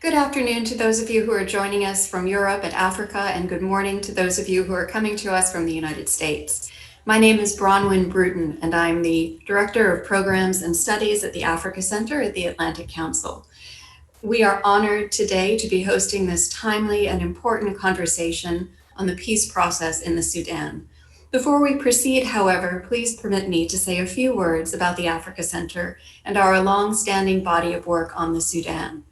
Good afternoon to those of you who are joining us from Europe and Africa, and good morning to those of you who are coming to us from the United States. My name is Bronwyn Bruton, and I'm the Director of Programs and Studies at the Africa Center at the Atlantic Council. We are honored today to be hosting this timely and important conversation on the peace process in the Sudan. Before we proceed, however, please permit me to say a few words about the Africa Center and our long-standing body of work on the Sudan.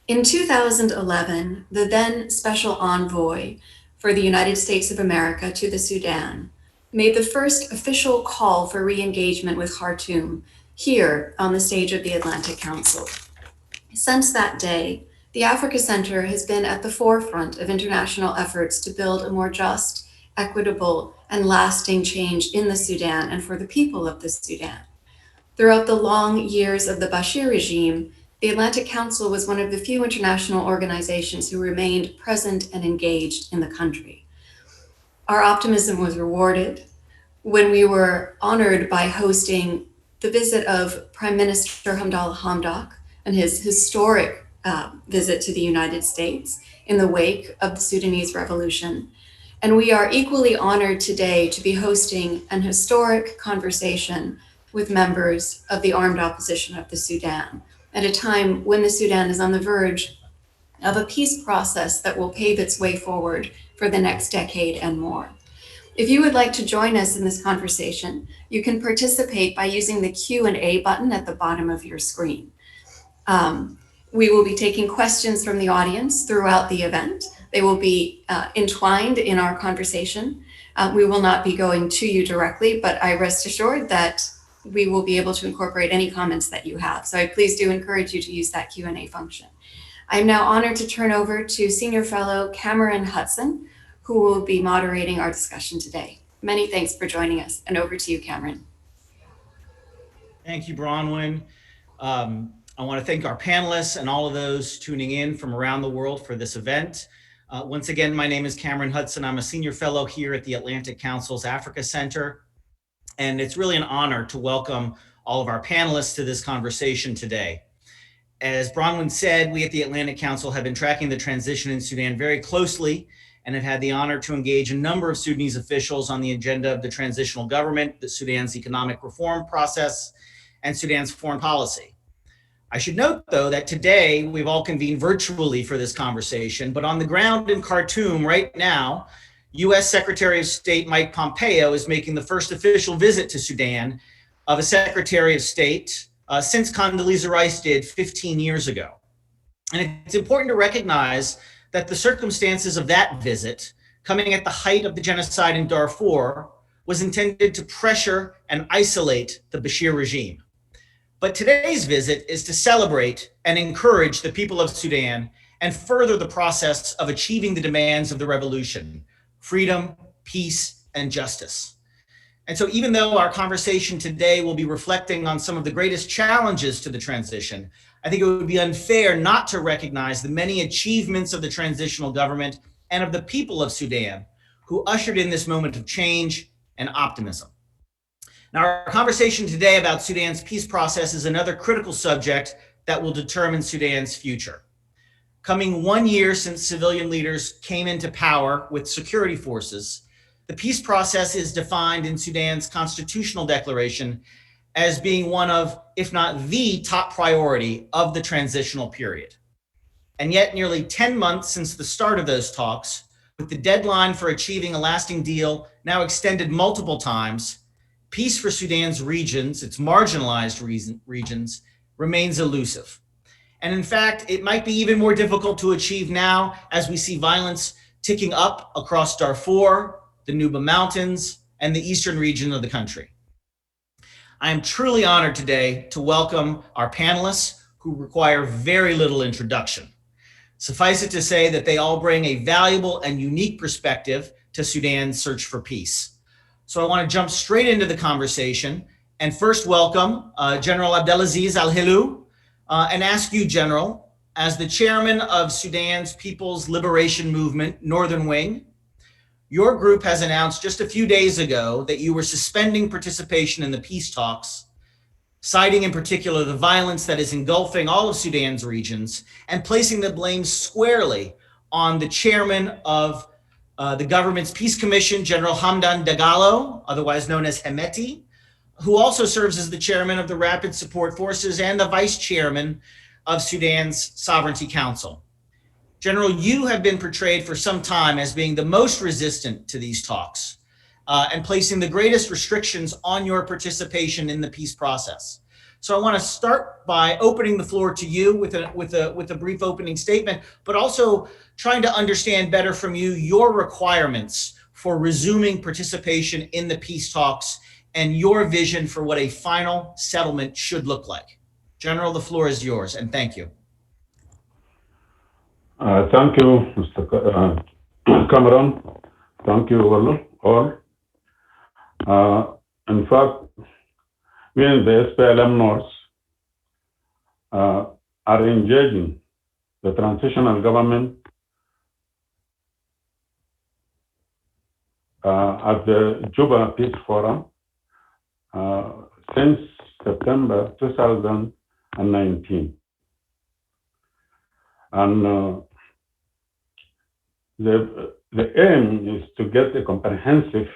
In 2011, the then Special Envoy for the United States of America to the Sudan made the first official call for re-engagement with Khartoum here on the stage of the Atlantic Council. Since that day, the Africa Center has been at the forefront of international efforts to build a more just, equitable, and lasting change in the Sudan and for the people of the Sudan. Throughout the long years of the Bashir regime, the Atlantic Council was one of the few international organizations who remained present and engaged in the country. Our optimism was rewarded when we were honored by hosting the visit of Prime Minister Hamdallah Hamdok and his historic visit to the United States in the wake of the Sudanese Revolution. And we are equally honored today to be hosting an historic conversation with members of the armed opposition of the Sudan at a time when the Sudan is on the verge of a peace process that will pave its way forward for the next decade and more. If you would like to join us in this conversation, you can participate by using the Q&A button at the bottom of your screen. We will be taking questions from the audience throughout the event. They will be entwined in our conversation. We will not be going to you directly, but I rest assured that we will be able to incorporate any comments that you have. So I please do encourage you to use that Q&A function. I'm now honored to turn over to Senior Fellow Cameron Hudson, who will be moderating our discussion today. Many thanks for joining us, and over to you, Cameron. Thank you, Bronwyn. I want to thank our panelists and all of those tuning in from around the world for this event. Once again, my name is Cameron Hudson. I'm a Senior Fellow here at the Atlantic Council's Africa Center. And it's really an honor to welcome all of our panelists to this conversation today. As Bronwyn said, we at the Atlantic Council have been tracking the transition in Sudan very closely and have had the honor to engage a number of Sudanese officials on the agenda of the transitional government, the Sudan's economic reform process, and Sudan's foreign policy. I should note, though, that today we've all convened virtually for this conversation, but on the ground in Khartoum right now, U.S. Secretary of State Mike Pompeo is making the first official visit to Sudan of a Secretary of State since Condoleezza Rice did 15 years ago. And it's important to recognize that the circumstances of that visit, coming at the height of the genocide in Darfur, was intended to pressure and isolate the Bashir regime. But today's visit is to celebrate and encourage the people of Sudan and further the process of achieving the demands of the revolution: freedom, peace, and justice. And so even though our conversation today will be reflecting on some of the greatest challenges to the transition, I think it would be unfair not to recognize the many achievements of the transitional government and of the people of Sudan who ushered in this moment of change and optimism. Now, our conversation today about Sudan's peace process is another critical subject that will determine Sudan's future. Coming 1 year since civilian leaders came into power with security forces, the peace process is defined in Sudan's constitutional declaration as being one of, if not the top priority of the transitional period. And yet, nearly 10 months since the start of those talks, with the deadline for achieving a lasting deal now extended multiple times, peace for Sudan's regions, its marginalized regions, remains elusive. And in fact, it might be even more difficult to achieve now as we see violence ticking up across Darfur, the Nuba Mountains, and the eastern region of the country. I am truly honored today to welcome our panelists who require very little introduction. Suffice it to say that they all bring a valuable and unique perspective to Sudan's search for peace. So I want to jump straight into the conversation and first welcome General Abdelaziz al-Hilu, and ask you, General, as the chairman of Sudan's People's Liberation Movement, Northern Wing, your group has announced just a few days ago that you were suspending participation in the peace talks citing in particular the violence that is engulfing all of Sudan's regions and placing the blame squarely on the chairman of the government's peace commission, General Hamdan Dagalo, otherwise known as Hemeti, who also serves as the chairman of the Rapid Support Forces and the vice chairman of Sudan's Sovereignty Council. General, you have been portrayed for some time as being the most resistant to these talks and placing the greatest restrictions on your participation in the peace process. So I want to start by opening the floor to you with a brief opening statement, but also trying to understand better from you your requirements for resuming participation in the peace talks and your vision for what a final settlement should look like. General, the floor is yours, and thank you. Thank you, Mr. Cameron. Thank you all. In fact, we in the SPLM North are engaging the transitional government at the Juba Peace Forum since September 2019. And the aim is to get a comprehensive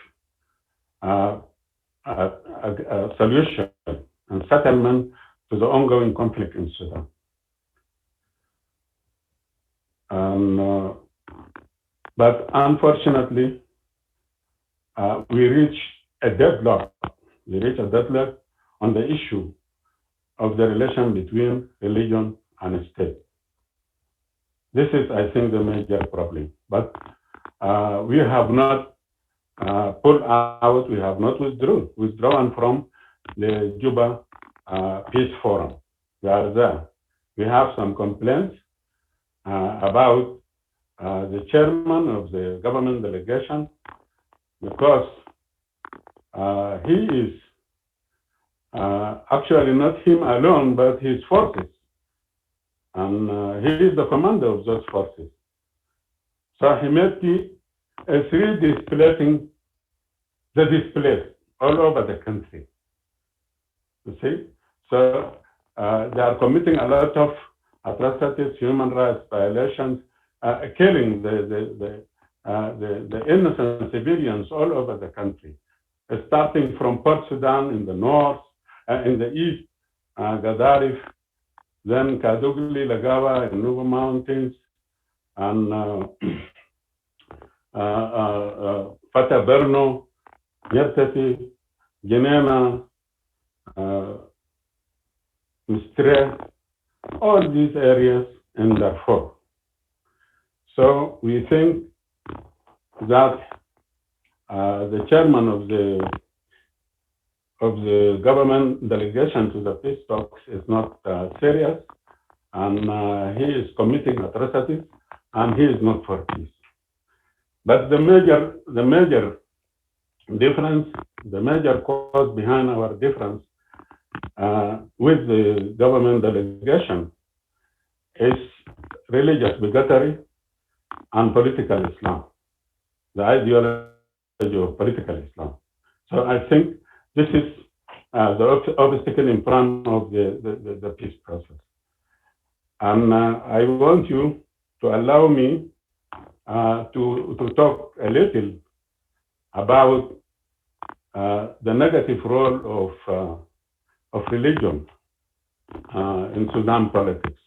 solution and settlement to the ongoing conflict in Sudan. But unfortunately, we reach a deadlock. We reach a deadlock on the issue of the relation between religion and state. This is, I think, the major problem. But we have not pulled out, we have not withdrawn from the Juba Peace Forum. We are there. We have some complaints about the chairman of the government delegation, because he is actually not him alone, but his forces. And he is the commander of those forces. So Hemeti is redisplacing the displaced all over the country. You see? So they are committing a lot of atrocities, human rights violations, killing the innocent civilians all over the country, starting from Port Sudan in the north, in the east, Gadarif, then Kadugli, Lagawa, and Nuba Mountains, and Fata Berno, Yertati, Genena, Mistre, all these areas in Darfur. So we think that the chairman of the government delegation to the peace talks is not serious, and he is committing atrocities, and he is not for peace. But the major difference, the major cause behind our difference with the government delegation is religious bigotry and political Islam, the ideology of political Islam. So I think this is the obstacle in front of the peace process. And I want you to allow me to talk a little about the negative role of religion in Sudan politics.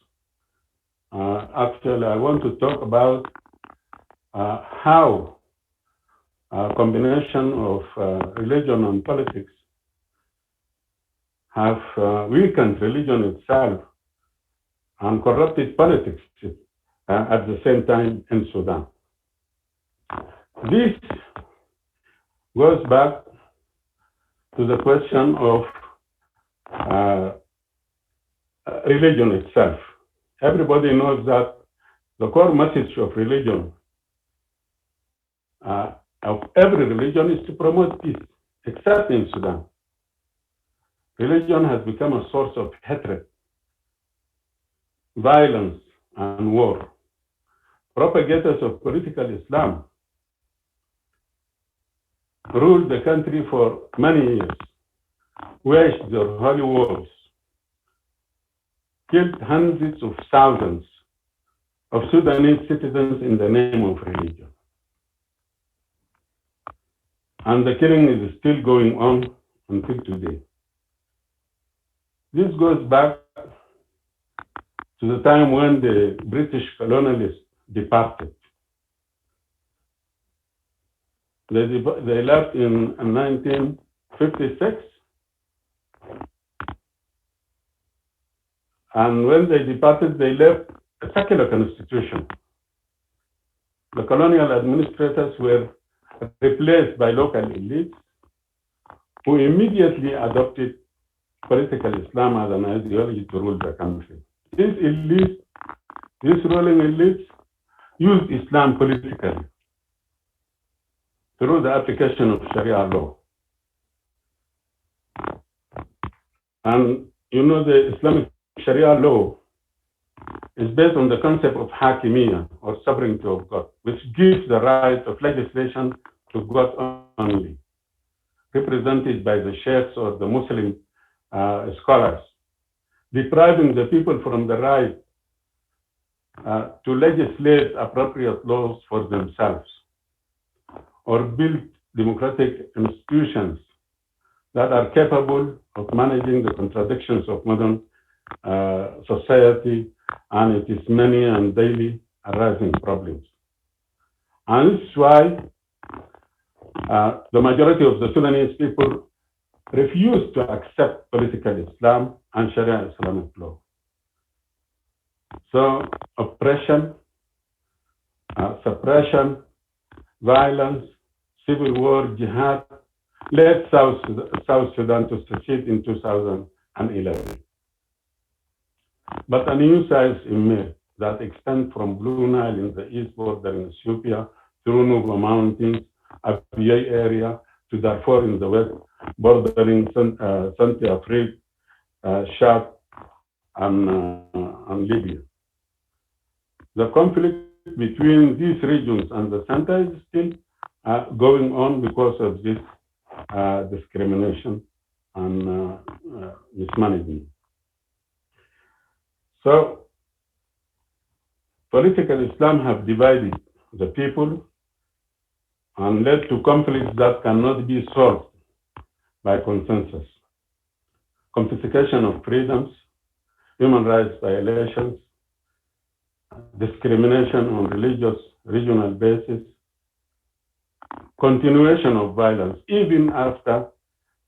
Actually, I want to talk about how a combination of religion and politics have weakened religion itself and corrupted politics at the same time in Sudan. This goes back to the question of religion itself. Everybody knows that the core message of religion, of every religion, is to promote peace, except in Sudan. Religion has become a source of hatred, violence, and war. Propagators of political Islam ruled the country for many years, waged their holy wars, killed hundreds of thousands of Sudanese citizens in the name of religion. And the killing is still going on until today. This goes back to the time when the British colonialists departed. They left in 1956, and when they departed, they left a secular constitution. The colonial administrators were replaced by local elites who immediately adopted political Islam as an ideology to rule the country. These ruling elites, used Islam politically through the application of Sharia law. And you know, the Islamic Sharia law is based on the concept of Hakimiyya, or sovereignty of God, which gives the right of legislation to God only, represented by the sheikhs or the Muslim scholars, depriving the people from the right to legislate appropriate laws for themselves or build democratic institutions that are capable of managing the contradictions of modern society and its many and daily arising problems. And this is why the majority of the Sudanese people refuse to accept political Islam and Sharia Islamic law. So oppression, suppression, violence, civil war, jihad led South Sudan to secede in 2011. But a new size emerged that extends from Blue Nile in the east bordering Ethiopia through Nuba Mountains, Abyei area, to Darfur in the west bordering Central Africa, Chad, and Libya. The conflict between these regions and the center is still going on because of this discrimination and mismanagement. So, political Islam have divided the people and led to conflicts that cannot be solved by consensus. Confiscation of freedoms, human rights violations, discrimination on religious regional basis, continuation of violence even after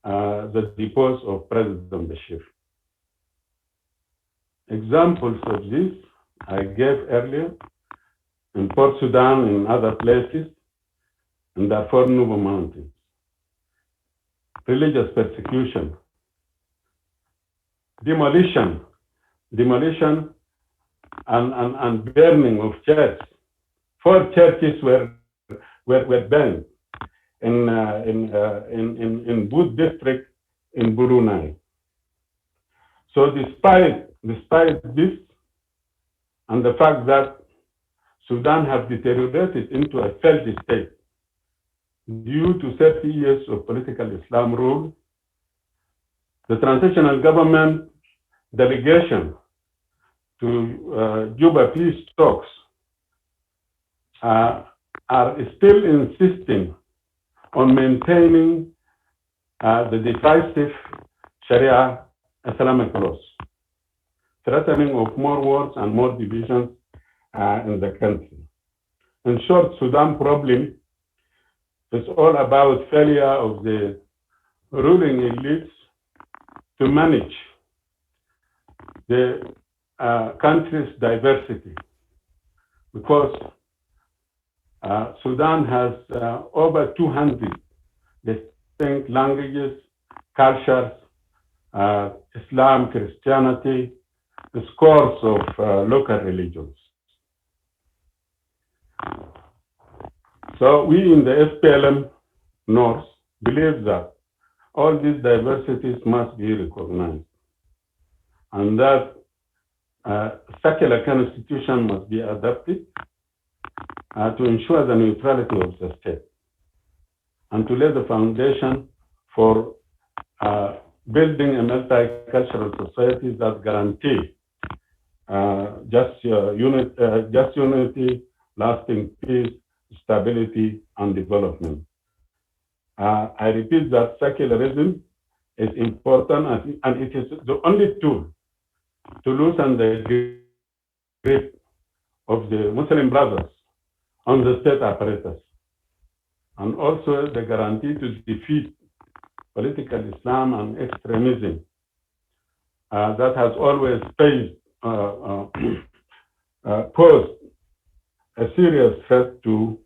the deposit of President Bashir. Examples of this I gave earlier in Port Sudan, in other places, in Darfur Nuba Mountains. Religious persecution, demolition and burning of churches. 4 churches were burned in Boot district in Brunei. So despite this and the fact that Sudan have deteriorated into a failed state due to 30 years of political Islam rule, the transitional government delegation to Juba peace talks are still insisting on maintaining the decisive Sharia Islamic laws, threatening of more wars and more divisions in the country. In short, Sudan problem is all about failure of the ruling elites to manage the country's diversity, because Sudan has over 200 distinct languages, cultures, Islam, Christianity, scores of local religions. So we in the SPLM North believe that all these diversities must be recognized, and that secular constitution must be adopted to ensure the neutrality of the state and to lay the foundation for building a multicultural society that guarantee just unity, lasting peace, stability, and development. I repeat that secularism is important, and it is the only tool to loosen the grip of the Muslim brothers on the state apparatus, and also the guarantee to defeat political Islam and extremism that has always posed a serious threat to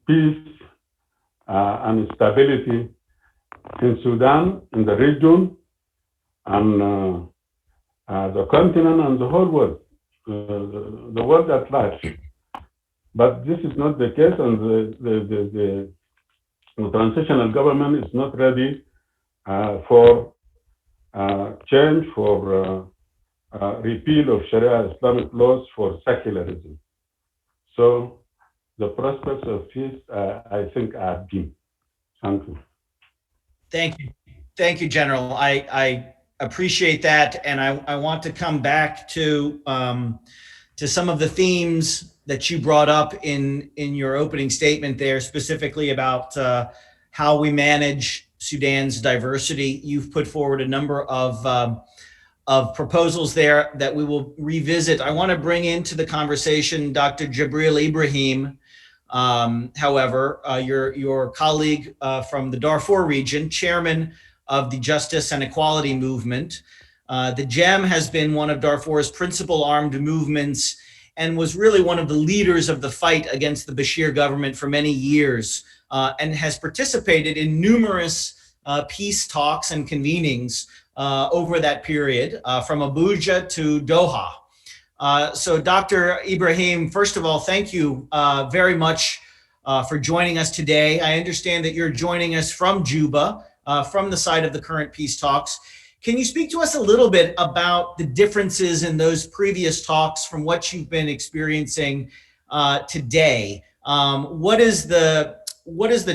peace and stability in Sudan, in the region, and the continent and the whole world, the world at large. But this is not the case, and the transitional government is not ready for change, for repeal of Sharia Islamic laws, for secularism. So the prospects of peace, I think, are dim. Thank you. Thank you, General. I appreciate that, and I want to come back to some of the themes that you brought up in your opening statement there, specifically about how we manage Sudan's diversity. You've put forward a number of proposals there that we will revisit. I want to bring into the conversation Dr. Jibril Ibrahim. However, your colleague from the Darfur region, chairman of the Justice and Equality Movement. The GEM has been one of Darfur's principal armed movements and was really one of the leaders of the fight against the Bashir government for many years, and has participated in numerous peace talks and convenings over that period, from Abuja to Doha. So Dr. Ibrahim, first of all, thank you very much for joining us today. I understand that you're joining us from Juba, from the site of the current peace talks. Can you speak to us a little bit about the differences in those previous talks from what you've been experiencing today? What is the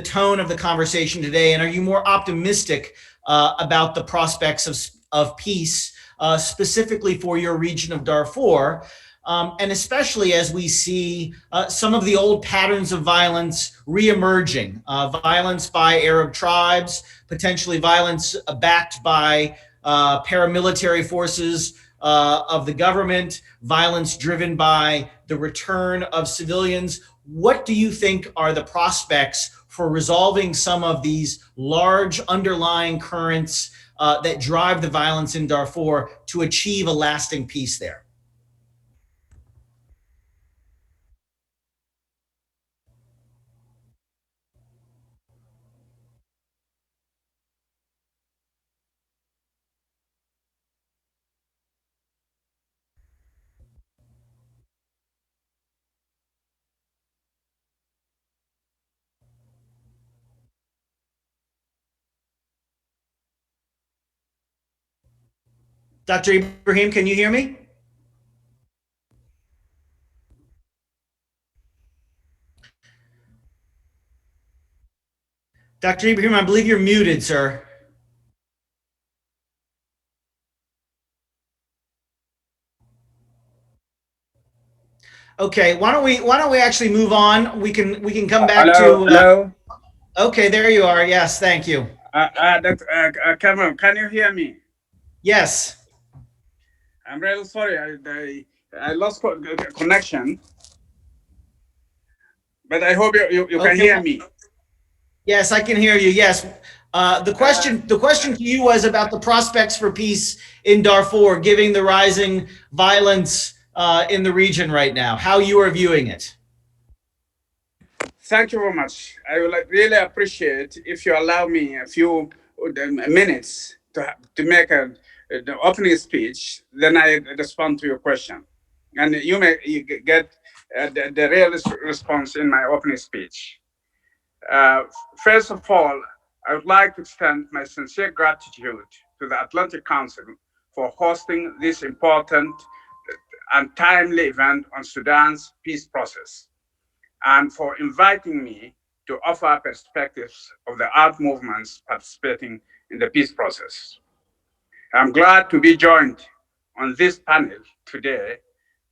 tone of the conversation today, and are you more optimistic about the prospects of peace, specifically for your region of Darfur, and especially as we see some of the old patterns of violence reemerging, violence by Arab tribes, potentially violence backed by paramilitary forces of the government, violence driven by the return of civilians. What do you think are the prospects for resolving some of these large underlying currents that drive the violence in Darfur to achieve a lasting peace there? Dr. Ibrahim, can you hear me? Dr. Ibrahim, I believe you're muted, sir. Okay, why don't we actually move on? We can come back Hello, to. hello. Okay, there you are. Yes, thank you. Dr. Cameron, can you hear me? Yes. I'm really sorry. I lost connection, but I hope you can Okay. hear me. Yes, I can hear you. Yes. The question to you was about the prospects for peace in Darfur, given the rising violence in the region right now, how you are viewing it. Thank you very much. I would really appreciate if you allow me a few minutes to make the opening speech, then I respond to your question. And you may get the real response in my opening speech. First of all, I would like to extend my sincere gratitude to the Atlantic Council for hosting this important and timely event on Sudan's peace process, and for inviting me to offer perspectives of the art movements participating in the peace process. I'm glad to be joined on this panel today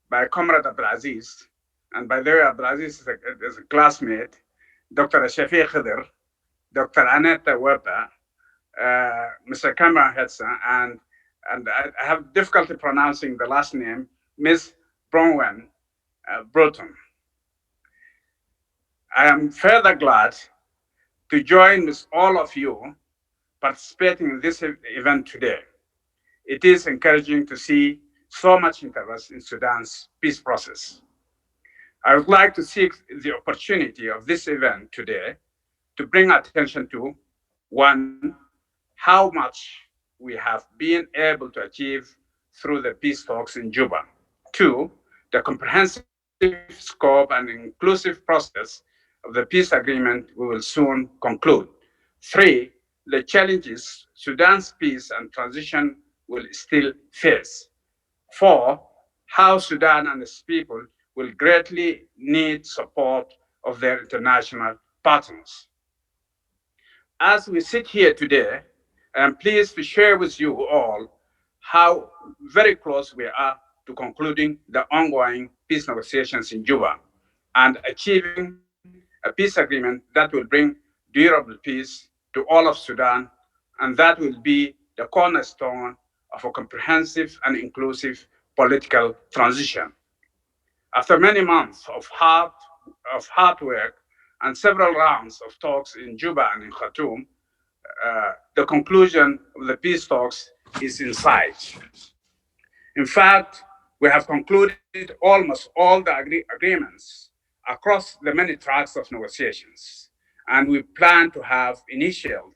by Comrade Abdulaziz, and by the way, Abdulaziz is a classmate, Dr. Al-Shafi Khidr, Dr. Annette Huerta, Mr. Cameron Hetson, and I have difficulty pronouncing the last name, Ms. Bronwen Bruton. I am further glad to join with all of you participating in this event today. It is encouraging to see so much interest in Sudan's peace process. I would like to seek the opportunity of this event today to bring attention to, one, how much we have been able to achieve through the peace talks in Juba. Two, the comprehensive scope and inclusive process of the peace agreement we will soon conclude. Three, the challenges Sudan's peace and transition will still face. Four, how Sudan and its people will greatly need support of their international partners. As we sit here today, I am pleased to share with you all how very close we are to concluding the ongoing peace negotiations in Juba and achieving a peace agreement that will bring durable peace to all of Sudan, and that will be the cornerstone of a comprehensive and inclusive political transition. After many months of hard work and several rounds of talks in Juba and in Khartoum, the conclusion of the peace talks is in sight. In fact, we have concluded almost all the agreements across the many tracks of negotiations, and we plan to have initialed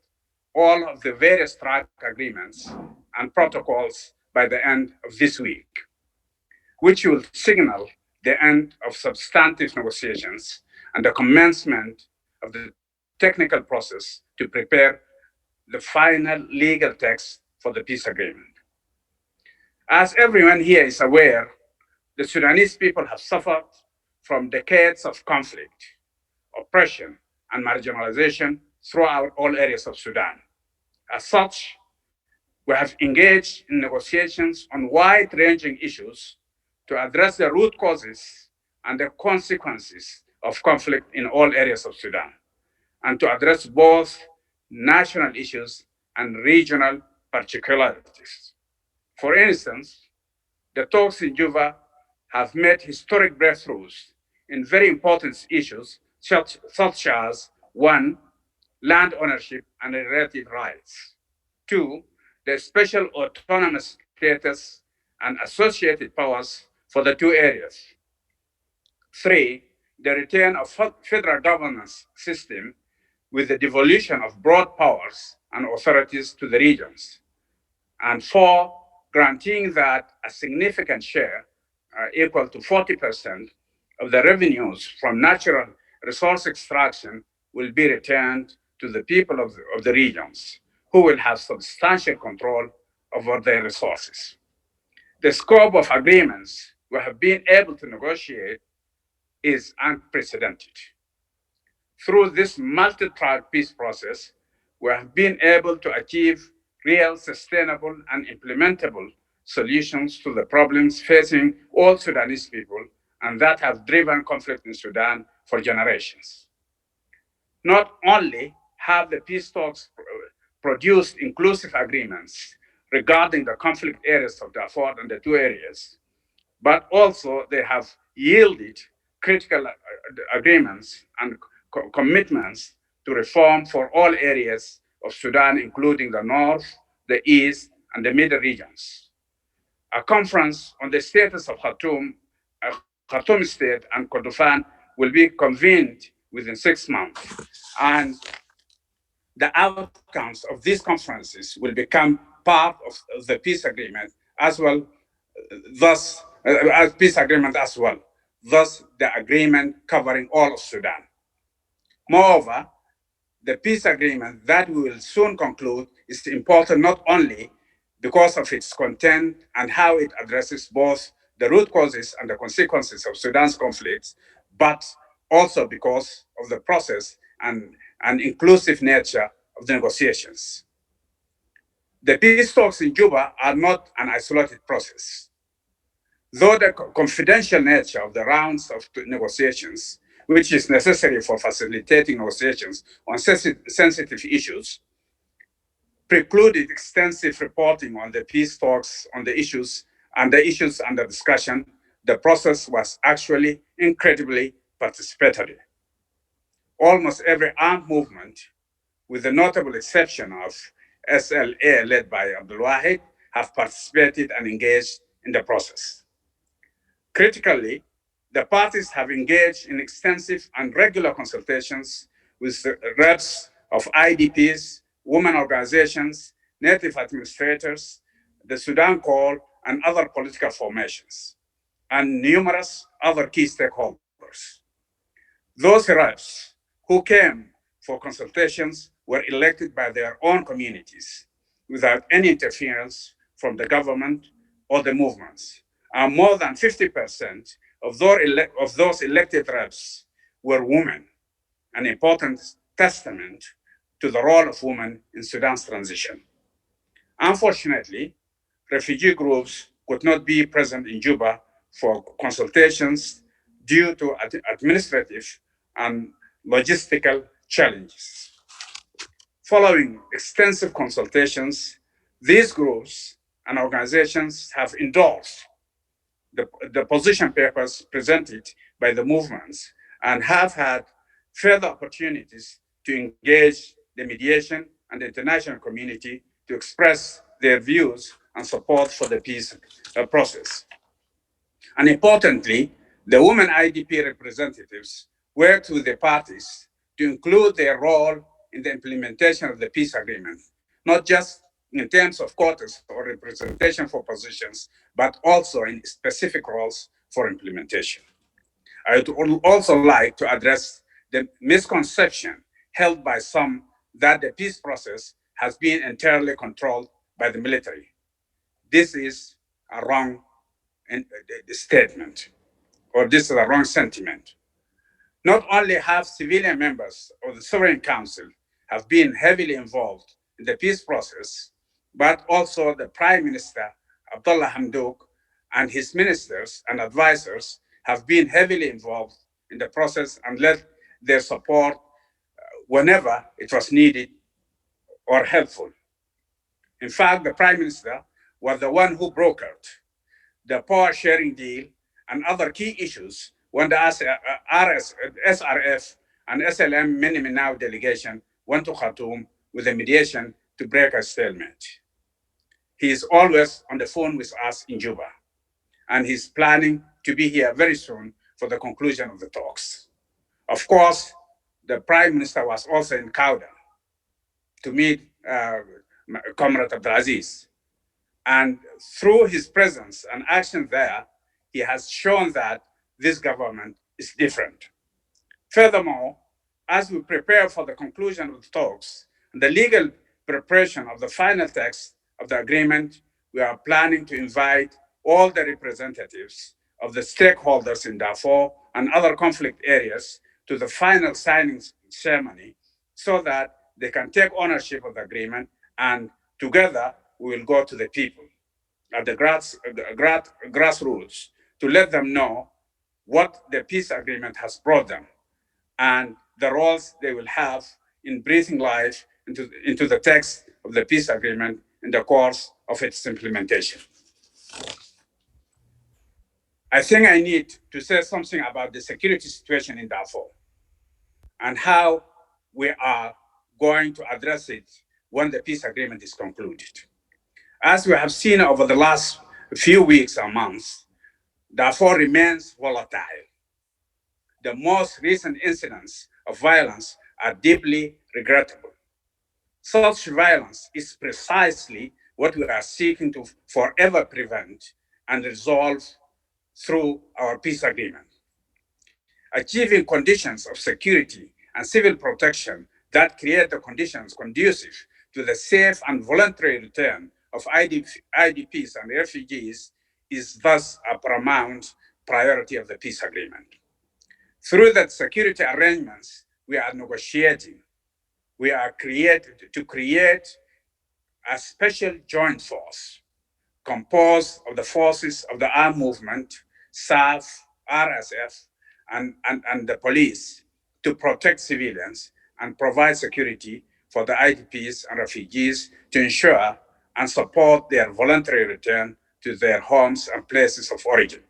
all of the various track agreements and protocols by the end of this week, which will signal the end of substantive negotiations and the commencement of the technical process to prepare the final legal text for the peace agreement. As everyone here is aware, the Sudanese people have suffered from decades of conflict, oppression, and marginalization throughout all areas of Sudan. As such, we have engaged in negotiations on wide-ranging issues to address the root causes and the consequences of conflict in all areas of Sudan, and to address both national issues and regional particularities. For instance, the talks in Juba have made historic breakthroughs in very important issues such as one, land ownership and relative rights. Two, the special autonomous status and associated powers for the two areas. Three, the return of federal governance system with the devolution of broad powers and authorities to the regions. And four, granting that a significant share, equal to 40% of the revenues from natural resource extraction will be returned to the people of the regions, who will have substantial control over their resources. The scope of agreements we have been able to negotiate is unprecedented. Through this multi-track peace process, we have been able to achieve real, sustainable, and implementable solutions to the problems facing all Sudanese people and that have driven conflict in Sudan for generations. Not only have the peace talks produced inclusive agreements regarding the conflict areas of Darfur and the two areas, but also they have yielded critical agreements and commitments to reform for all areas of Sudan, including the north, the east, and the middle regions. A conference on the status of Khartoum State and Kordofan will be convened within 6 months, and the outcomes of these conferences will become part of the peace agreement as well, as peace agreement as well, thus the agreement covering all of Sudan. Moreover, the peace agreement that we will soon conclude is important not only because of its content and how it addresses both the root causes and the consequences of Sudan's conflicts, but also because of the process and inclusive nature of the negotiations. The peace talks in Juba are not an isolated process. Though the confidential nature of the rounds of negotiations, which is necessary for facilitating negotiations on sensitive issues, precluded extensive reporting on the peace talks on the issues under discussion, the process was actually incredibly participatory. Almost every armed movement, with the notable exception of SLA led by Abdul Wahid, have participated and engaged in the process. Critically, the parties have engaged in extensive and regular consultations with the reps of IDPs, women organizations, native administrators, the Sudan Call, and other political formations, and numerous other key stakeholders. Those reps who came for consultations were elected by their own communities without any interference from the government or the movements. And more than 50% of those elected reps were women, an important testament to the role of women in Sudan's transition. Unfortunately, refugee groups could not be present in Juba for consultations due to administrative and logistical challenges. Following extensive consultations, these groups and organizations have endorsed the position papers presented by the movements and have had further opportunities to engage the mediation and the international community to express their views and support for the peace process. And importantly, the women IDP representatives worked with the parties to include their role in the implementation of the peace agreement, not just in terms of quotas or representation for positions, but also in specific roles for implementation. I would also like to address the misconception held by some that the peace process has been entirely controlled by the military. This is a wrong statement, or this is a wrong sentiment. Not only have civilian members of the Sovereign Council have been heavily involved in the peace process, but also the Prime Minister, Abdullah Hamdok, and his ministers and advisors have been heavily involved in the process and led their support whenever it was needed or helpful. In fact, the Prime Minister was the one who brokered the power sharing deal and other key issues when the SRF and SLM Mindanao delegation went to Khartoum with a mediation to break a stalemate. He is always on the phone with us in Juba, and he's planning to be here very soon for the conclusion of the talks. Of course, the Prime Minister was also in Kauda to meet Comrade Abdulaziz. And through his presence and action there, he has shown that this government is different. Furthermore, as we prepare for the conclusion of the talks and the legal preparation of the final text of the agreement, we are planning to invite all the representatives of the stakeholders in Darfur and other conflict areas to the final signing ceremony so that they can take ownership of the agreement, and together we will go to the people at the grassroots to let them know what the peace agreement has brought them and the roles they will have in breathing life into the text of the peace agreement in the course of its implementation. I think I need to say something about the security situation in Darfur and how we are going to address it when the peace agreement is concluded. As we have seen over the last few weeks or months, Darfur remains volatile. The most recent incidents of violence are deeply regrettable. Such violence is precisely what we are seeking to forever prevent and resolve through our peace agreement. Achieving conditions of security and civil protection that create the conditions conducive to the safe and voluntary return of IDPs and refugees is thus a paramount priority of the peace agreement. Through the security arrangements we are negotiating, we are to create a special joint force composed of the forces of the armed movement, SAF, RSF, and the police to protect civilians and provide security for the IDPs and refugees to ensure and support their voluntary return to their homes and places of origin.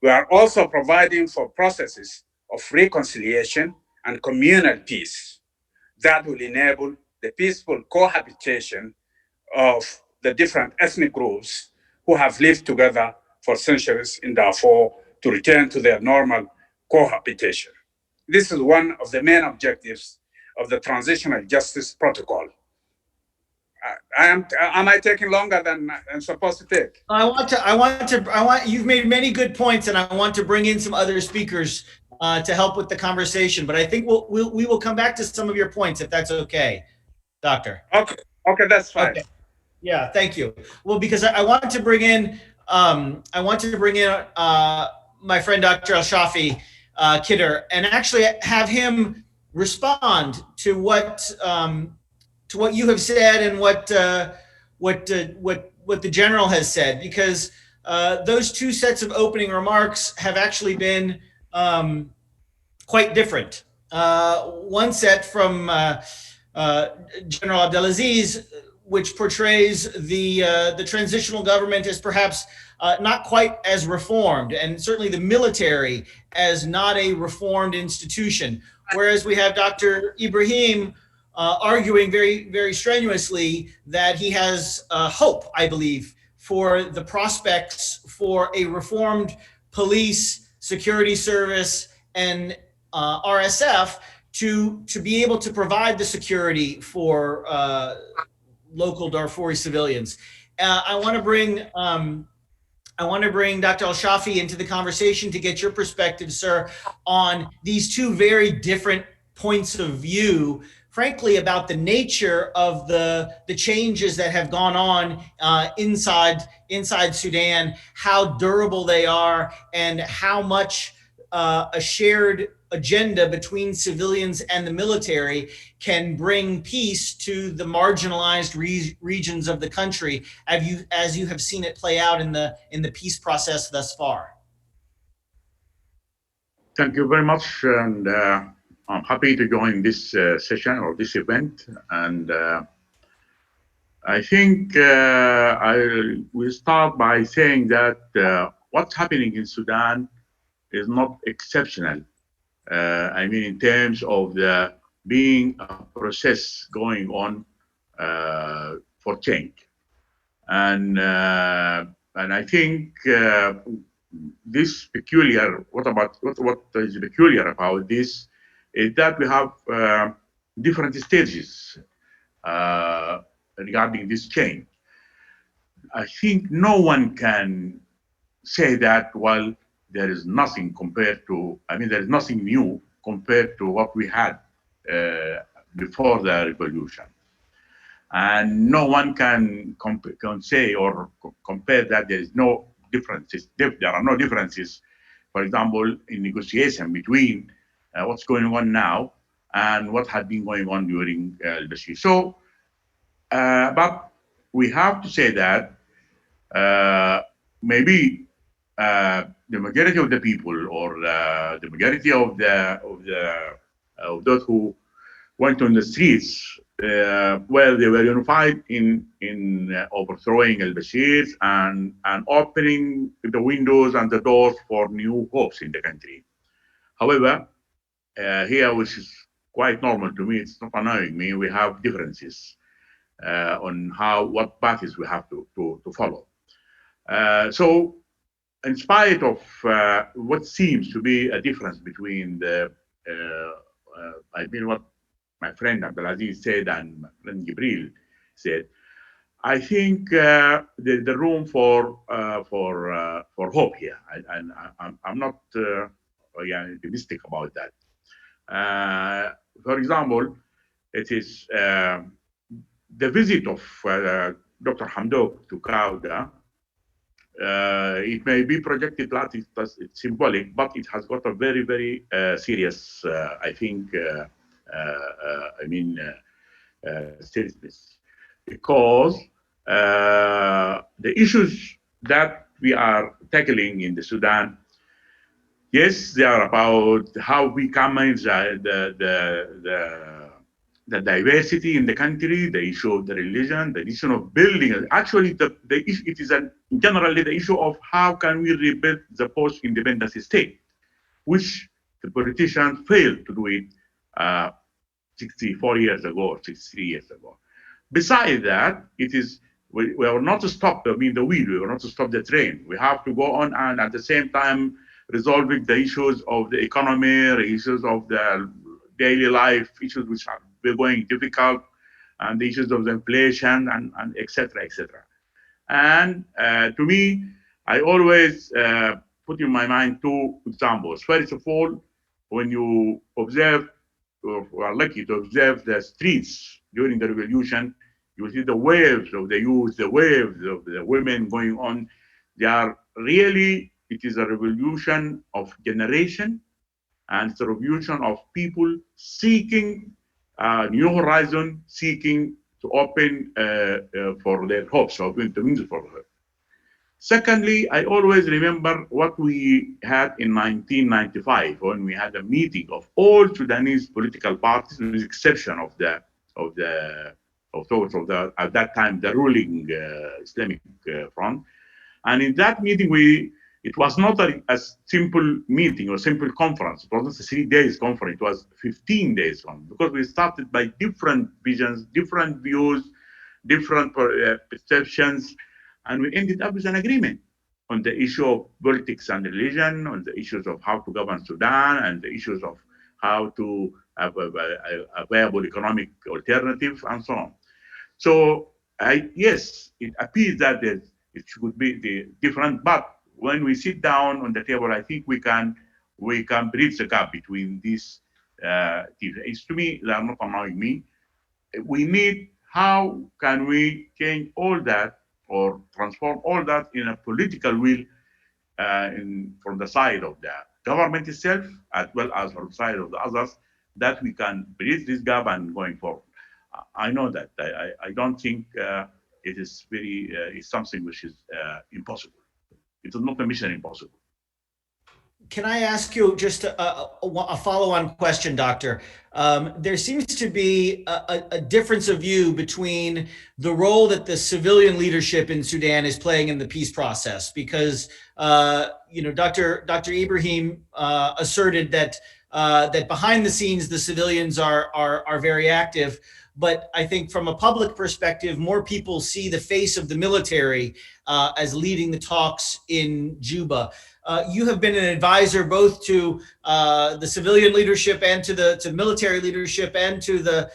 We are also providing for processes of reconciliation and communal peace that will enable the peaceful cohabitation of the different ethnic groups who have lived together for centuries in Darfur to return to their normal cohabitation. This is one of the main objectives of the Transitional Justice Protocol. Am I taking longer than I'm supposed to take? You've made many good points, and I want to bring in some other speakers to help with the conversation. But I think we will come back to some of your points if that's okay, Doctor. Okay, that's fine. Okay. Yeah, thank you. Well, because I want to bring in my friend Dr. Al-Shafi Kidder and actually have him respond to what you have said and what the general has said, because those two sets of opening remarks have actually been quite different. One set from General Abdelaziz, which portrays the transitional government as perhaps not quite as reformed, and certainly the military as not a reformed institution. Whereas we have Dr. Ibrahim arguing very, very strenuously that he has hope, I believe, for the prospects for a reformed police, security service, and RSF to be able to provide the security for local Darfuri civilians. I want to bring Dr. Al-Shafi into the conversation to get your perspective, sir, on these two very different points of view, frankly, about the nature of the changes that have gone on inside Sudan, how durable they are, and how much a shared agenda between civilians and the military can bring peace to the marginalized regions of the country, as you have seen it play out in the peace process thus far. Thank you very much, and I'm happy to join this session or this event. And I think I will start by saying that what's happening in Sudan is not exceptional. I mean, in terms of the being a process going on for change, and I think this peculiar. What is peculiar about this is that we have different stages regarding this change. I think no one can say that, well, there is nothing compared to, I mean, there is nothing new compared to what we had before the revolution. And no one can say or compare that there is no differences. There are no differences, for example, in negotiation between what's going on now and what had been going on during al-Bashir. So, but we have to say that maybe the majority of the people, or the majority of those who went on the streets, well, they were unified in overthrowing al-Bashir and opening the windows and the doors for new hopes in the country. However, here, which is quite normal to me, it's not annoying me, we have differences on what paths we have to follow. So, in spite of what seems to be a difference between I mean, what my friend Abdelaziz said and my friend Jibril said, I think there's the room for hope here, and I'm not optimistic about that. For example, it is the visit of Dr. Hamdok to Kauda. It may be projected like it's symbolic, but it has got a very, very serious, I think, seriousness. because the issues that we are tackling in the Sudan, yes, they are about how we can manage the diversity in the country, the issue of the religion, the issue of building. Actually, it is generally the issue of how can we rebuild the post-independence state, which the politicians failed to do it 64 years ago or 63 years ago. Besides that, we are not to stop the wheel, we are not to stop the train. We have to go on and at the same time resolving the issues of the economy, the issues of the daily life, issues which are going difficult, and the issues of the inflation and et cetera, et cetera. And to me, I always put in my mind two examples. First of all, when you observe, or are lucky to observe the streets during the revolution, you see the waves of the youth, the waves of the women going on. They are really, it is a revolution of generation, and it's a revolution of people seeking new horizon, seeking to open for their hopes, open the means for hope. Secondly, I always remember what we had in 1995 when we had a meeting of all Sudanese political parties, with the exception of at that time the ruling Islamic Front. And in that meeting, it was not a simple meeting or simple conference. It wasn't a 3 days conference. It was 15 days conference, because we started by different visions, different views, different perceptions. And we ended up with an agreement on the issue of politics and religion, on the issues of how to govern Sudan, and the issues of how to have a viable economic alternative, and so on. So, yes, it appears that it should be different, but when we sit down on the table, I think we can bridge the gap between these things. To me, they are not annoying me. We need, how can we change all that or transform all that in a political will from the side of the government itself, as well as from the side of the others, that we can bridge this gap and going forward. I know that. I don't think it is it's something which is impossible. It is not a mission impossible. Can I ask you just a follow-on question, Doctor? There seems to be a difference of view between the role that the civilian leadership in Sudan is playing in the peace process, because Dr. Ibrahim asserted that behind the scenes the civilians are very active. But I think from a public perspective, more people see the face of the military as leading the talks in Juba. You have been an advisor both to the civilian leadership and to the military leadership and to the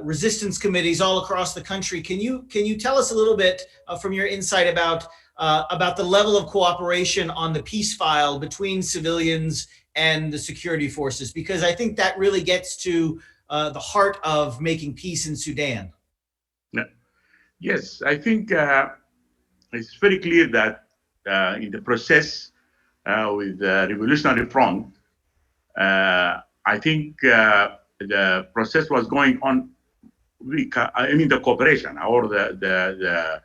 resistance committees all across the country. Can you tell us a little bit from your insight about the level of cooperation on the peace file between civilians and the security forces? Because I think that really gets to the heart of making peace in Sudan. Yes, I think it's very clear that in the process with the Revolutionary Front, I think the process was going on. The cooperation or the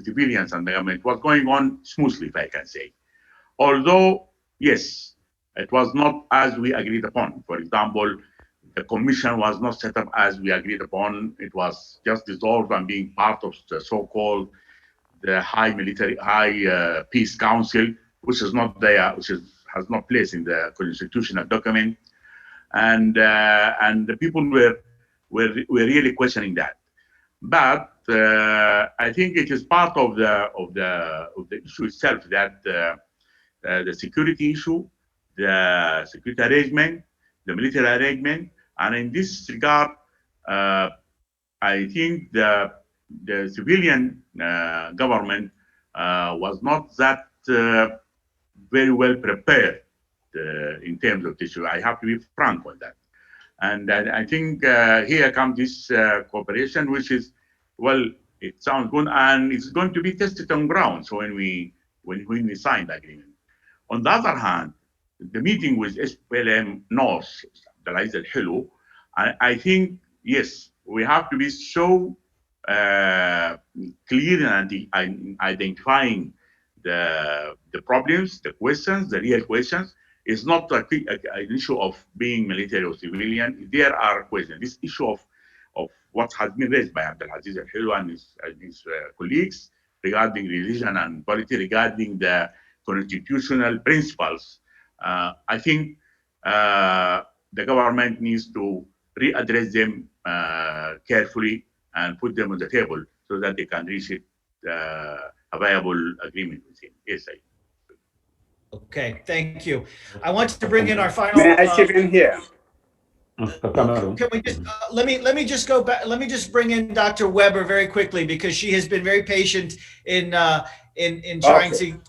civilians and the government was going on smoothly, if I can say. Although, yes, it was not as we agreed upon. For example, the commission was not set up as we agreed upon. It was just dissolved and being part of the so-called the high peace council, which is not there, has no place in the constitutional document, and the people were really questioning that. But I think it is part of the issue itself that the security issue, the security arrangement, the military arrangement, and in this regard, I think the civilian government was not that very well prepared in terms of this issue. I have to be frank on that. And I think here comes this cooperation, which is, well, it sounds good, and it's going to be tested on ground. So when we sign the agreement. On the other hand, the meeting with SPLM North, the al-Hilu, I think, yes, we have to be so clear in identifying the problems, the questions, the real questions. It's not an issue of being military or civilian. There are questions. This issue of what has been raised by Abdulaziz al-Hilu and his colleagues regarding religion and polity, regarding the constitutional principles. I think the government needs to readdress them carefully and put them on the table so that they can reach a viable agreement with him. Yes, I. Okay, thank you. I want to bring in our final. May I chip in here? Can we just let me just go back? Let me just bring in Dr. Weber very quickly, because she has been very patient in trying to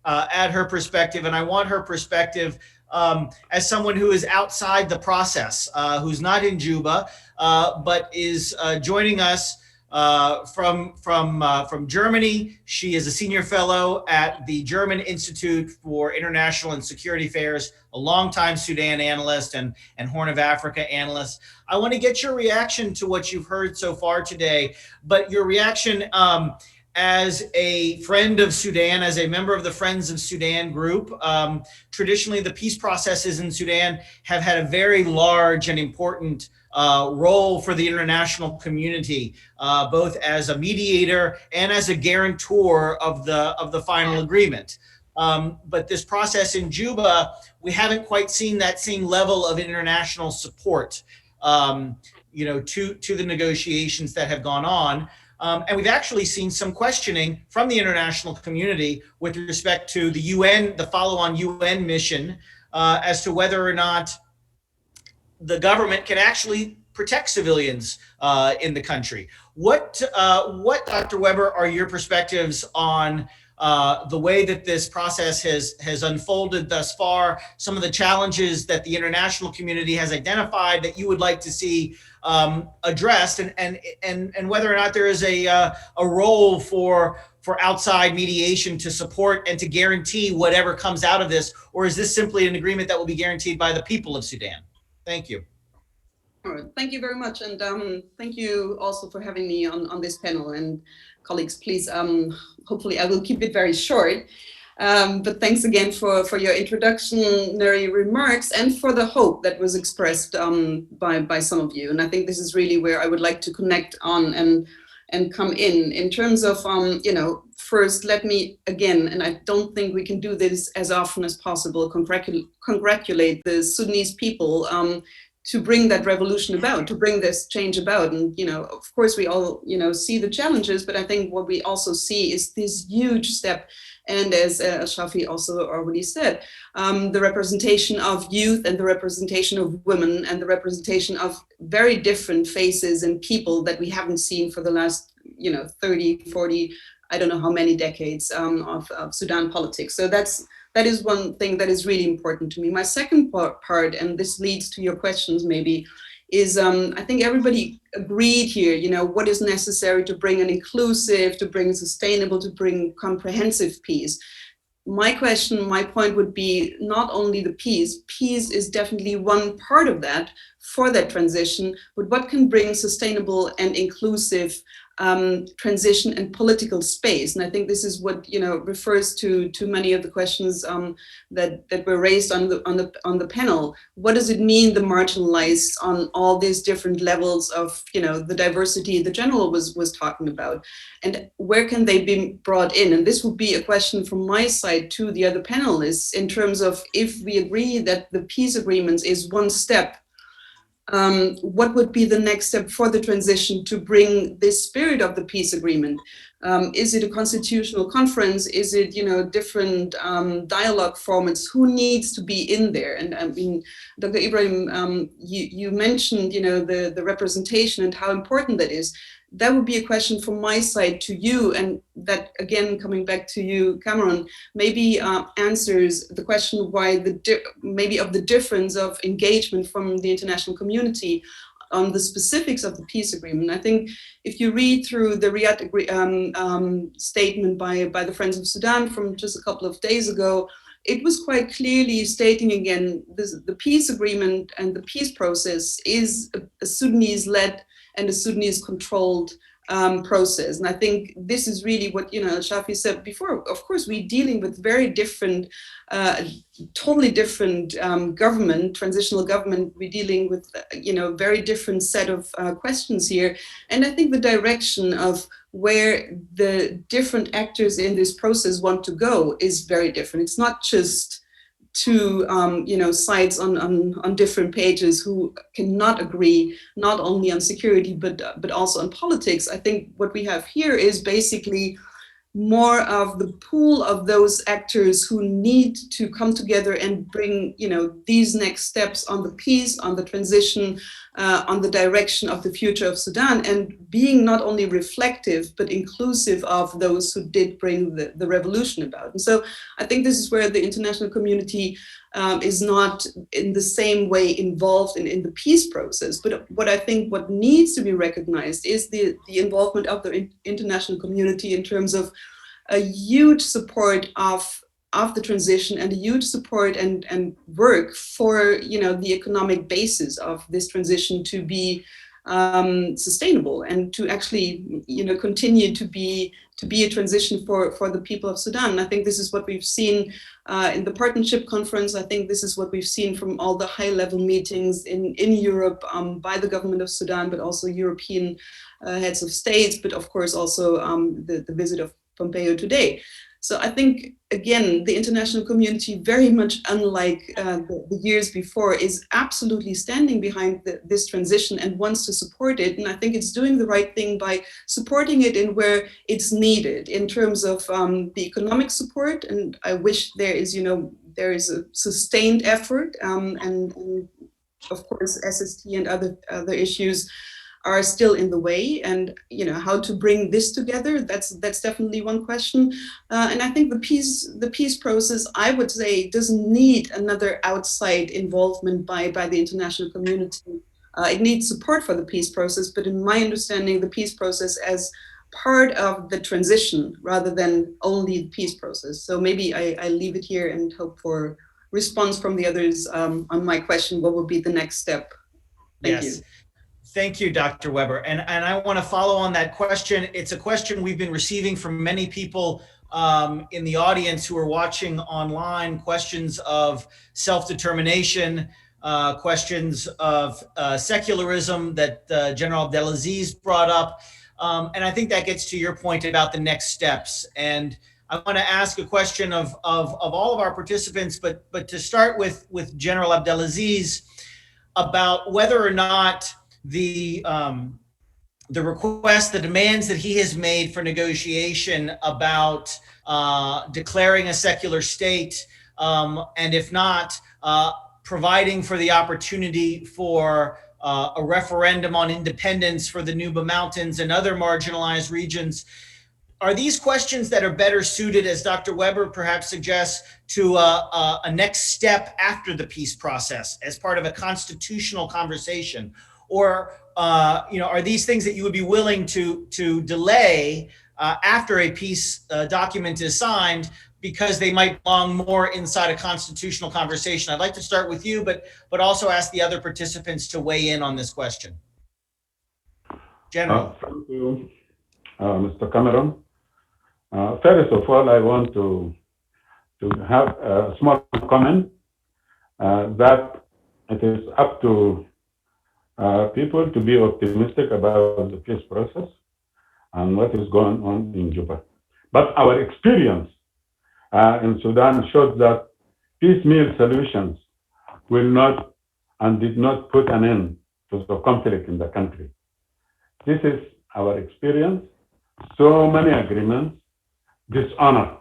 add her perspective, and I want her perspective as someone who is outside the process, who's not in Juba, but is joining us from Germany. She is a senior fellow at the German Institute for International and Security Affairs, a longtime Sudan analyst and Horn of Africa analyst. I want to get your reaction to what you've heard so far today, but your reaction as a friend of Sudan, as a member of the Friends of Sudan group. Traditionally, the peace processes in Sudan have had a very large and important role for the international community, both as a mediator and as a guarantor of the final agreement. But this process in Juba, we haven't quite seen that same level of international support, to the negotiations that have gone on. And we've actually seen some questioning from the international community with respect to the UN, the follow-on UN mission, as to whether or not the government can actually protect civilians in the country. What, Dr. Weber, are your perspectives on the way that this process has unfolded thus far, some of the challenges that the international community has identified that you would like to see addressed, and whether or not there is a role for outside mediation to support and to guarantee whatever comes out of this, or is this simply an agreement that will be guaranteed by the people of Sudan? Thank you. All right. Thank you very much, and thank you also for having me on this panel. And colleagues, please, hopefully I will keep it very short. But thanks again for your introductory remarks and for the hope that was expressed by some of you. And I think this is really where I would like to connect on and come in terms of, first, let me again, and I don't think we can do this as often as possible, congratulate the Sudanese people to bring that revolution about, to bring this change about. And, of course, we all, see the challenges, but I think what we also see is this huge step. And as Al-Shafi also already said, the representation of youth and the representation of women and the representation of very different faces and people that we haven't seen for the last, 30, 40, I don't know how many decades of Sudan politics. So that is one thing that is really important to me. My second part, and this leads to your questions maybe, is I think everybody agreed here, what is necessary to bring an inclusive, to bring sustainable, to bring comprehensive peace. My point would be not only the peace is definitely one part of that for that transition, but what can bring sustainable and inclusive transition and political space. And I think this is what refers to many of the questions that were raised on the panel. What does it mean, the marginalized, on all these different levels of the diversity the general was talking about, and where can they be brought in? And this would be a question from my side to the other panelists in terms of, if we agree that the peace agreements is one step, what would be the next step for the transition to bring this spirit of the peace agreement? Is it a constitutional conference? Is it, different dialogue formats? Who needs to be in there? And I mean, Dr. Ibrahim, you mentioned, the representation and how important that is. That would be a question from my side to you, and that, again, coming back to you, Cameron, maybe answers the question why maybe of the difference of engagement from the international community on the specifics of the peace agreement. I think if you read through the Riyadh statement by the Friends of Sudan from just a couple of days ago, it was quite clearly stating again, the peace agreement and the peace process is a Sudanese-led and a Sudanese-controlled process. And I think this is really what, Al-Shafi said before. Of course, we're dealing with very different, totally different government, transitional government. We're dealing with, very different set of questions here. And I think the direction of where the different actors in this process want to go is very different. It's not just two sides on different pages who cannot agree not only on security but also on politics. I think what we have here is basically more of the pool of those actors who need to come together and bring, these next steps on the peace, on the transition, on the direction of the future of Sudan, and being not only reflective, but inclusive of those who did bring the revolution about. And so I think this is where the international community is not in the same way involved in the peace process. But what needs to be recognized is the involvement of the international community in terms of a huge support of the transition and a huge support and work for the economic basis of this transition to be sustainable and to actually continue to be a transition for the people of Sudan. And I think this is what we've seen in the partnership conference. I think this is what we've seen from all the high-level meetings in Europe by the government of Sudan, but also European heads of states, but of course also the visit of Pompeo today. So I think, again, the international community, very much unlike the years before, is absolutely standing behind this transition and wants to support it. And I think it's doing the right thing by supporting it in where it's needed in terms of the economic support. And I wish there is a sustained effort. And of course, SST and other issues are still in the way, and how to bring this together, that's definitely one question. And I think the peace process, I would say, doesn't need another outside involvement by the international community. It needs support for the peace process, but in my understanding, the peace process as part of the transition rather than only the peace process. So maybe I leave it here and hope for response from the others on my question, what would be the next step? Thank you. Thank you, Dr. Weber. And I want to follow on that question. It's a question we've been receiving from many people in the audience who are watching online, questions of self-determination, questions of secularism that General Abdelaziz brought up. And I think that gets to your point about the next steps. And I want to ask a question of all of our participants, but to start with General Abdelaziz about whether or not the request, the demands that he has made for negotiation about declaring a secular state, and if not, providing for the opportunity for a referendum on independence for the Nuba Mountains and other marginalized regions. Are these questions that are better suited, as Dr. Weber perhaps suggests, to a next step after the peace process as part of a constitutional conversation? Or are these things that you would be willing to delay after a peace document is signed because they might belong more inside a constitutional conversation? I'd like to start with you, but also ask the other participants to weigh in on this question. General. Thank you, Mr. Cameron. First of all, I want to have a small comment that it is up to people to be optimistic about the peace process and what is going on in Juba. But our experience in Sudan shows that piecemeal solutions will not and did not put an end to the conflict in the country. This is our experience. So many agreements, dishonor.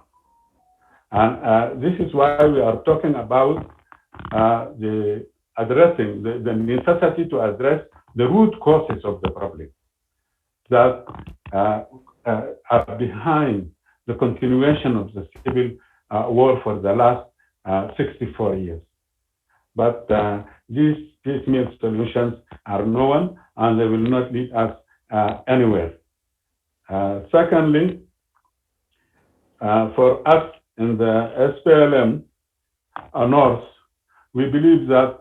And this is why we are talking about addressing the necessity to address the root causes of the problem that are behind the continuation of the civil war for the last 64 years. But these piecemeal solutions are known and they will not lead us anywhere. Secondly, for us in the SPLM, north, we believe that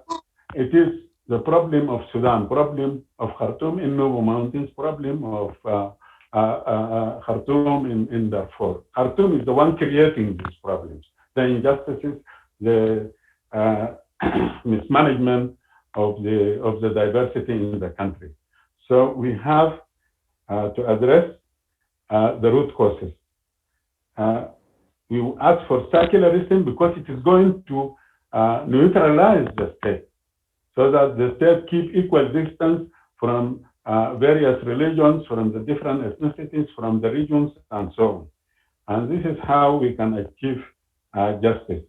it is the problem of Sudan, problem of Khartoum in Nubu Mountains, problem of Khartoum in Darfur. Khartoum is the one creating these problems, the injustices, the mismanagement of the diversity in the country. So we have to address the root causes. We ask for secularism because it is going to neutralize the state, so that the state keep equal distance from various religions, from the different ethnicities, from the regions, and so on. And this is how we can achieve justice.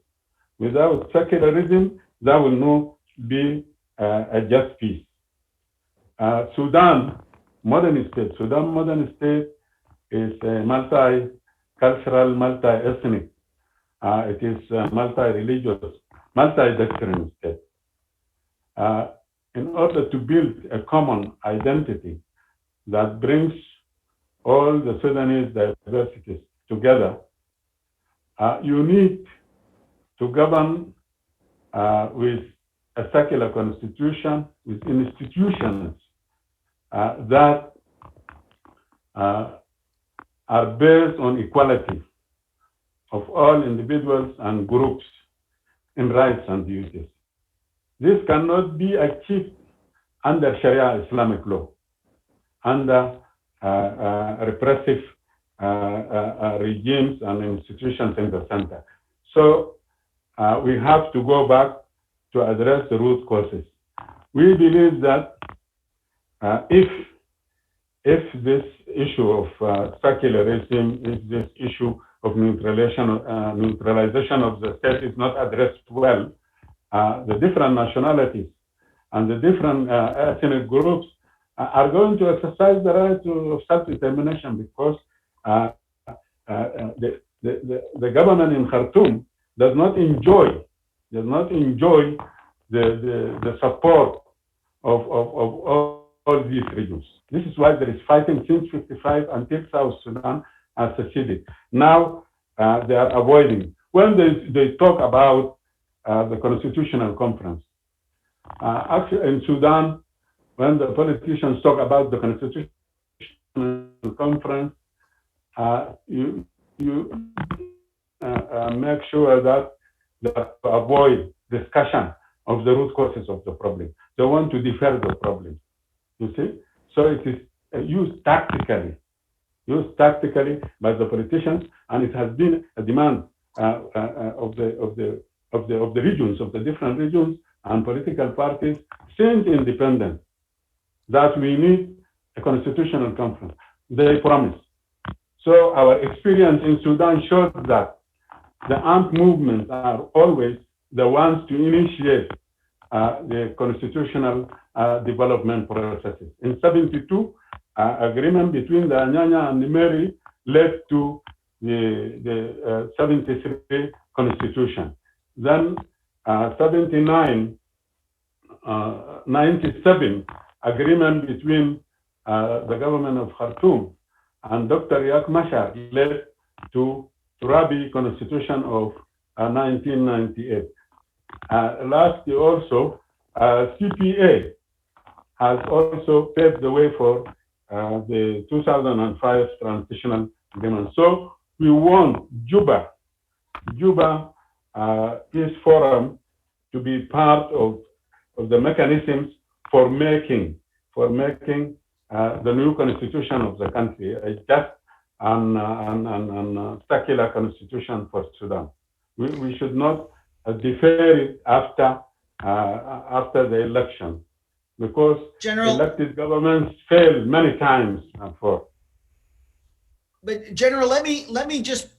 Without secularism, there will not be a just peace. Sudan modern state is a multi-cultural, multi-ethnic. It is multi-religious, multi-doctrinal state. In order to build a common identity that brings all the Sudanese diversities together, you need to govern with a secular constitution, with institutions that are based on equality of all individuals and groups in rights and duties. This cannot be achieved under Sharia Islamic law, under repressive regimes and institutions in the center. So we have to go back to address the root causes. We believe that if this issue of secularism, if this issue of neutralization of the state is not addressed well, the different nationalities and the different ethnic groups are going to exercise the right of self-determination, because the government in Khartoum does not enjoy the support of all these regions. This is why there is fighting since 1955 until South Sudan has seceded. Now they are avoiding. When they talk about the Constitutional Conference, actually in Sudan, when the politicians talk about the Constitutional Conference, you make sure that to avoid discussion of the root causes of the problem. They want to defer the problem. You see? So it is used tactically by the politicians, and it has been a demand of the regions, of the different regions and political parties since independence, that we need a constitutional conference. They promise. So our experience in Sudan shows that the armed movements are always the ones to initiate the constitutional development processes. In 1972, agreement between the Anyanya and the Meri led to the 73 constitution. Then 97 agreement between the government of Khartoum and Dr. Riek Machar led to Turabi Constitution of 1998. Last year also, CPA has also paved the way for the 2005 transitional agreement. So we want Juba Peace Forum to be part of the mechanisms for making the new constitution of the country, a just and secular constitution for Sudan. We should not defer it after the election, because elected governments fail many times before. But General, let me just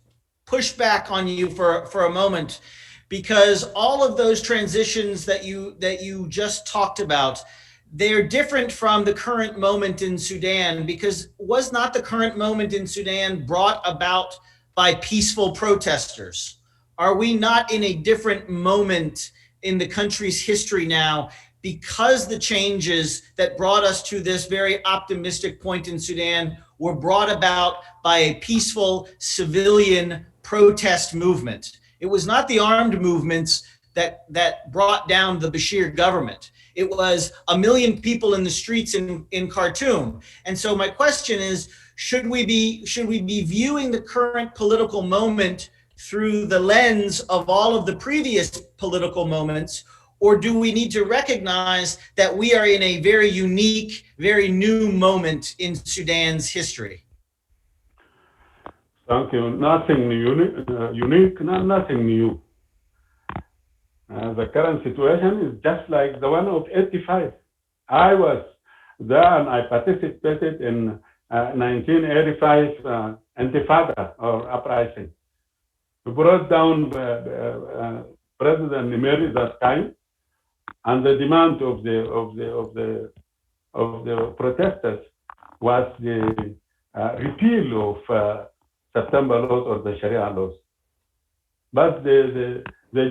push back on you for a moment, because all of those transitions that you just talked about, they're different from the current moment in Sudan, because was not the current moment in Sudan brought about by peaceful protesters? Are we not in a different moment in the country's history now, because the changes that brought us to this very optimistic point in Sudan were brought about by a peaceful civilian protest movement? It was not the armed movements that brought down the Bashir government. It was 1 million people in the streets in Khartoum. And so my question is, should we be viewing the current political moment through the lens of all of the previous political moments, or do we need to recognize that we are in a very unique, very new moment in Sudan's history? Thank you. Nothing unique, nothing new. The current situation is just like the one of 85. I was there and I participated in 1985 Intifada or uprising. We brought down President Nimeri that time, and the demand of the protesters was the repeal of September laws or the Sharia laws. But the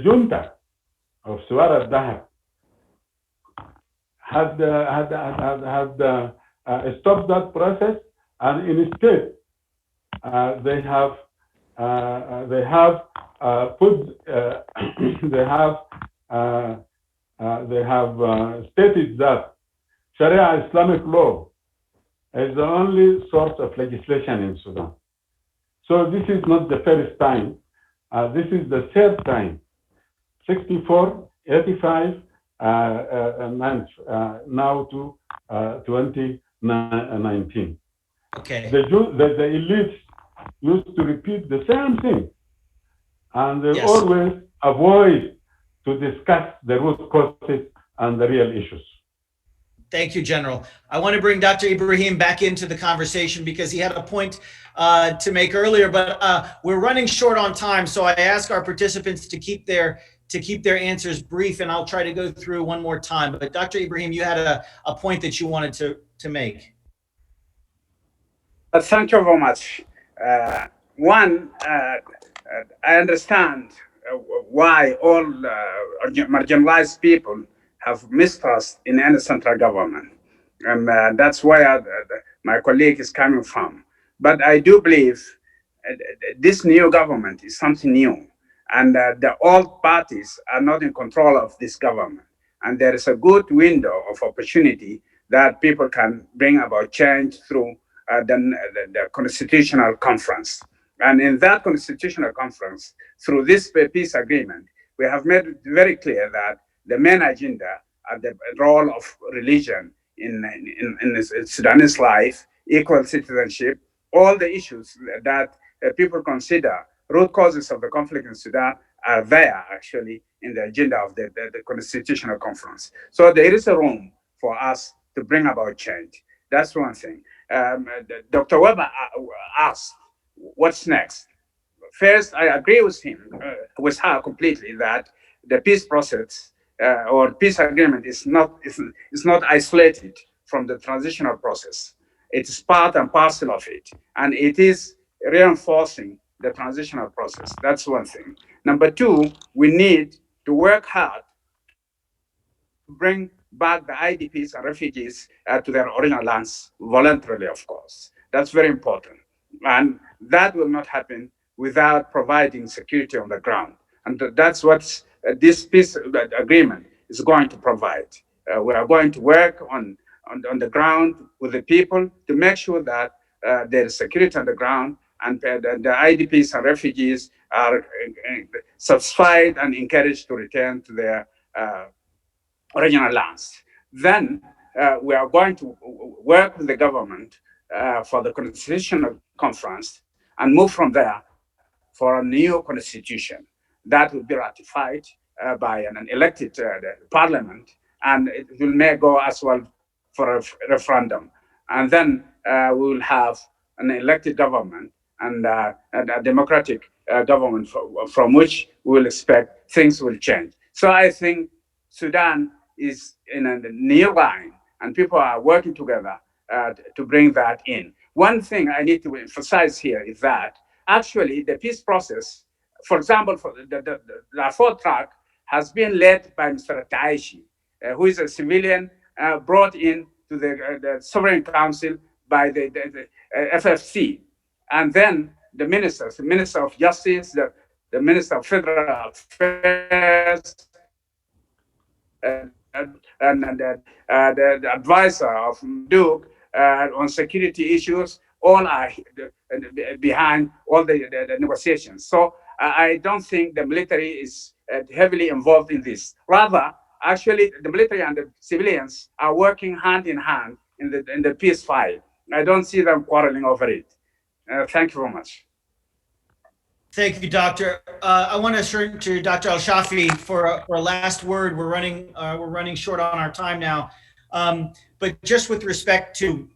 junta of Suara Dahab had stopped that process, and instead they have stated that Sharia Islamic law is the only source of legislation in Sudan. So this is not the first time. This is the third time. 64, 85, and now to 2019. Okay. The elites used to repeat the same thing, and they always avoid to discuss the root causes and the real issues. Thank you, General. I want to bring Dr. Ibrahim back into the conversation because he had a point to make earlier, but we're running short on time. So I ask our participants to keep their answers brief, and I'll try to go through one more time. But Dr. Ibrahim, you had a point that you wanted to make. Thank you very much. I understand why all marginalized people have mistrust in any central government. And that's where my colleague is coming from. But I do believe this new government is something new. And the old parties are not in control of this government. And there is a good window of opportunity that people can bring about change through the constitutional conference. And in that constitutional conference, through this peace agreement, we have made it very clear that the main agenda are the role of religion in Sudanese life, equal citizenship, all the issues that people consider root causes of the conflict in Sudan are there actually in the agenda of the constitutional conference. So there is a room for us to bring about change. That's one thing. Dr. Weber asked, what's next? First, I agree with him, with her completely, that the peace process or peace agreement is not isolated from the transitional process. It's part and parcel of it, and it is reinforcing the transitional process. That's one thing. Number two, we need to work hard to bring back the IDPs and refugees to their original lands voluntarily, of course. That's very important. And that will not happen without providing security on the ground. And that's what this peace agreement is going to provide. We are going to work on the ground with the people to make sure that there is security on the ground, and the IDPs and refugees are satisfied and encouraged to return to their original lands. Then we are going to work with the government for the constitutional conference and move from there for a new constitution that will be ratified by an elected parliament, and it may go as well for a referendum. And then we will have an elected government and a democratic government from which we will expect things will change. So I think Sudan is in a new line, and people are working together to bring that in. One thing I need to emphasize here is that actually the peace process, for example, for the Darfur track, has been led by Mr. Taishi, who is a civilian brought in to the Sovereign Council by the FFC. And then the ministers, the Minister of Justice, the Minister of Federal Affairs, the advisor of Duke on security issues, all are behind all the negotiations. So I don't think the military is heavily involved in this. Rather, actually, the military and the civilians are working hand in hand in the peace fight. I don't see them quarreling over it. Thank you very much. Thank you, Doctor. I want to turn to Dr. Al-Shafi for a last word. We're running short on our time now, but just with respect to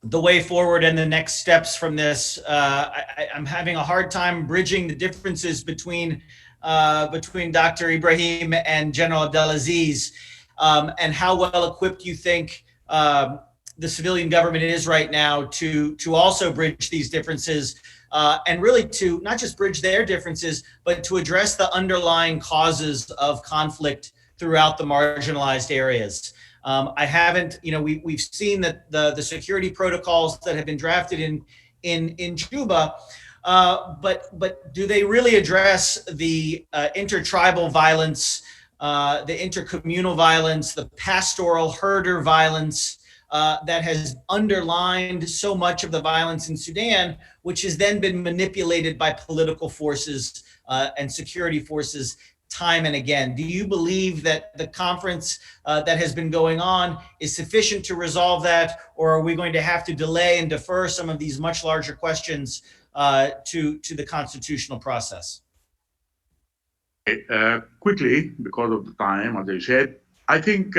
the way forward and the next steps from this, I'm having a hard time bridging the differences between Dr. Ibrahim and General Abdelaziz, and how well equipped you think the civilian government is right now to also bridge these differences. And really to not just bridge their differences, but to address the underlying causes of conflict throughout the marginalized areas. I haven't, we've seen that the security protocols that have been drafted in Juba, but do they really address the intertribal violence, the intercommunal violence, the pastoral herder violence, that has underlined so much of the violence in Sudan, which has then been manipulated by political forces and security forces time and again? Do you believe that the conference that has been going on is sufficient to resolve that, or are we going to have to delay and defer some of these much larger questions to the constitutional process? Quickly, because of the time, as I said, I think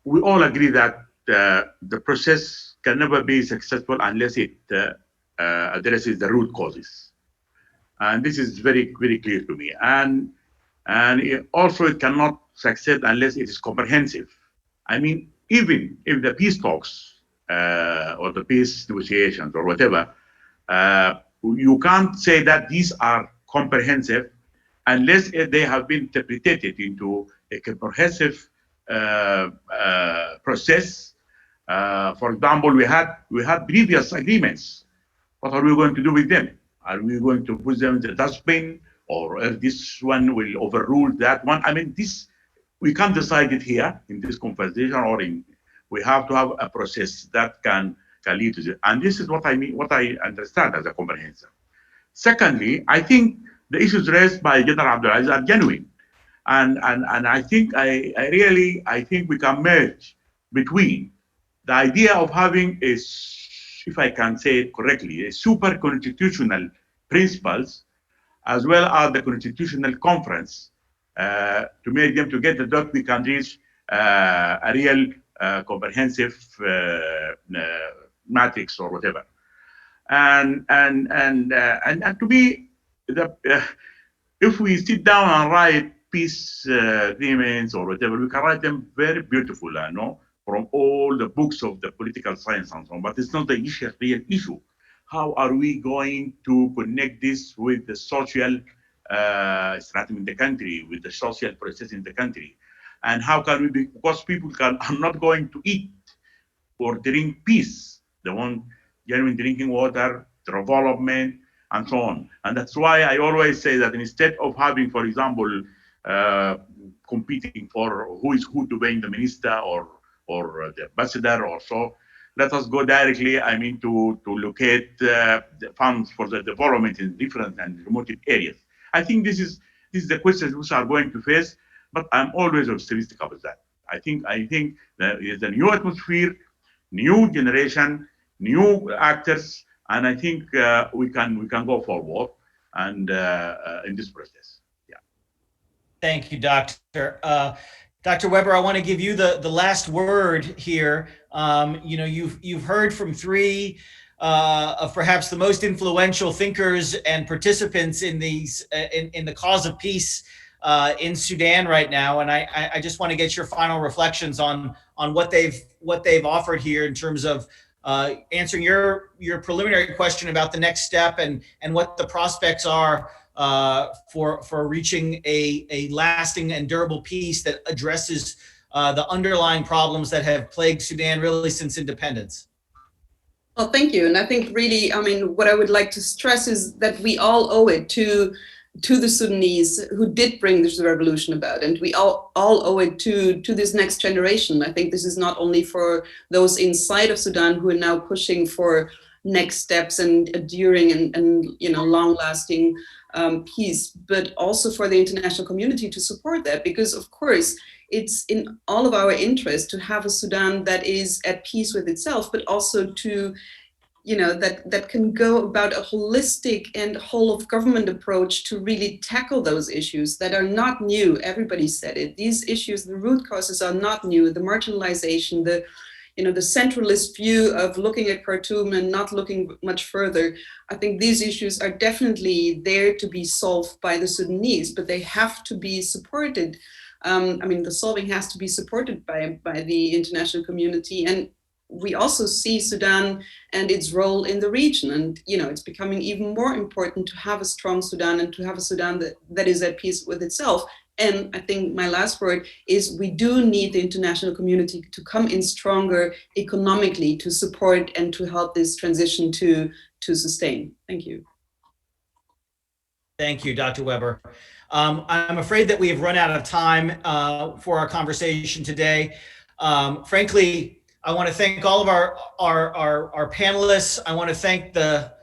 we all agree that the process can never be successful unless it addresses the root causes. And this is very, very clear to me. And it cannot succeed unless it is comprehensive. I mean, even if the peace talks or the peace negotiations or whatever, you can't say that these are comprehensive unless they have been interpreted into a comprehensive process. For example, we had previous agreements. What are we going to do with them? Are we going to put them in the dustbin, or this one will overrule that one? I mean, this we can't decide it here in this conversation, or we have to have a process that can lead to it. And this is what I mean, what I understand as a comprehensive. Secondly, I think the issues raised by General Abdelaziz are genuine. And I think I think we can merge between the idea of having a, if I can say it correctly, a super constitutional principles, as well as the constitutional conference, to make them together that we can reach a real comprehensive matrix or whatever. And to be the if we sit down and write peace agreements or whatever, we can write them very beautiful, I know, from all the books of the political science and so on, but it's not the issue, real issue. How are we going to connect this with the social stratum in the country, with the social process in the country? And how can we be, because people are not going to eat or drink peace. They want genuine drinking water, development, and so on. And that's why I always say that instead of having, for example, competing for who is who to being the minister or the ambassador or so, let us go directly, I mean, to locate the funds for the development in different and remote areas. I think this is the questions which are going to face, but I'm always optimistic about that. I think there is a new atmosphere, new generation, new actors, and I think we can go forward and in this process. Yeah. Thank you, Doctor. Dr. Weber, I want to give you the last word here. You've heard from three of perhaps the most influential thinkers and participants in these in the cause of peace in Sudan right now, and I just want to get your final reflections on what they've offered here in terms of answering your preliminary question about the next step and what the prospects are for reaching a lasting and durable peace that addresses the underlying problems that have plagued Sudan really since independence. Well, thank you. And I think really, I mean, what I would like to stress is that we all owe it to to the Sudanese who did bring this revolution about, and we all owe it to this next generation. I think this is not only for those inside of Sudan who are now pushing for next steps and enduring and long-lasting peace, but also for the international community to support that, because of course it's in all of our interest to have a Sudan that is at peace with itself, but also to that can go about a holistic and whole of government approach to really tackle those issues that are not new. Everybody said it. These issues, the root causes are not new. The marginalization, the centralist view of looking at Khartoum and not looking much further. I think these issues are definitely there to be solved by the Sudanese, but they have to be supported. The solving has to be supported by the international community. And we also see Sudan and its role in the region. And, it's becoming even more important to have a strong Sudan and to have a Sudan that is at peace with itself. And I think my last word is we do need the international community to come in stronger economically to support and to help this transition to sustain. Thank you. Thank you, Dr. Weber. I'm afraid that we have run out of time for our conversation today. Frankly, I want to thank all of our panelists. I want to thank the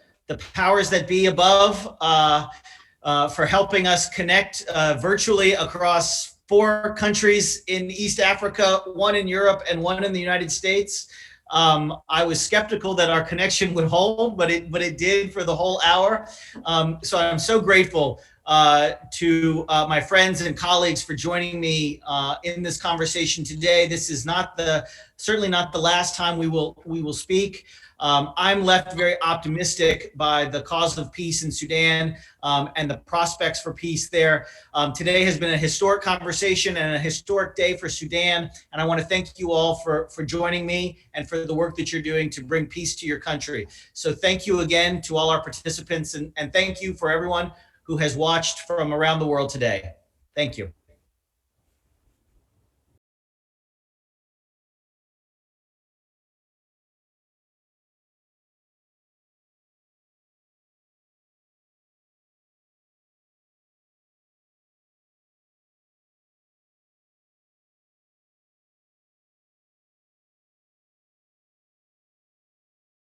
powers that be above for helping us connect virtually across 4 countries in East Africa, 1 in Europe, and 1 in the United States. I was skeptical that our connection would hold, but it did for the whole hour. So I'm so grateful to my friends and colleagues for joining me in this conversation today. This is certainly not the last time we will speak. I'm left very optimistic by the cause of peace in Sudan and the prospects for peace there. Today has been a historic conversation and a historic day for Sudan. And I want to thank you all for joining me and for the work that you're doing to bring peace to your country. So thank you again to all our participants, and thank you for everyone who has watched from around the world today. Thank you.